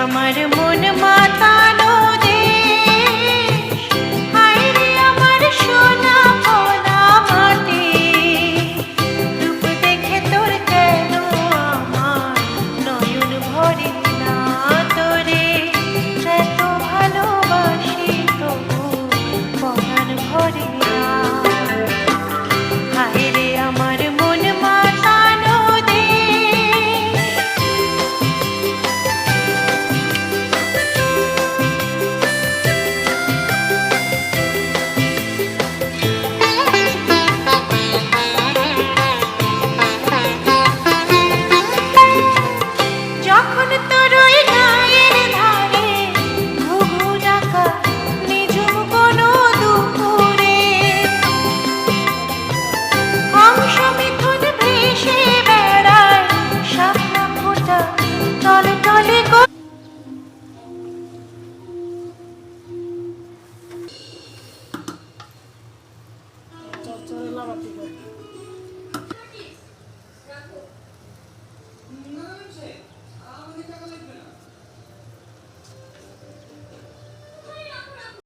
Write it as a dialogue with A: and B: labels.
A: আমার মন মাতানো দেশ, হায় রে আমার সোনা ভোলা মাটি। রূপ দেখে তোর কেন আমার নয়ন ভরে না, তোরে এত ভালোবাসি তবু পরাণ ভরে না। হায় রে আমার মন মাতানো দেশ। যখন তোর ওই গায়ের ধারে ঘুঘু ডাকা নিঝুম কোনো দুপুরে, হংস মিথুন ভেসে বেড়ায় শাপলা ফোঁটা টলে টলে গো।
B: চল চল লাগাতে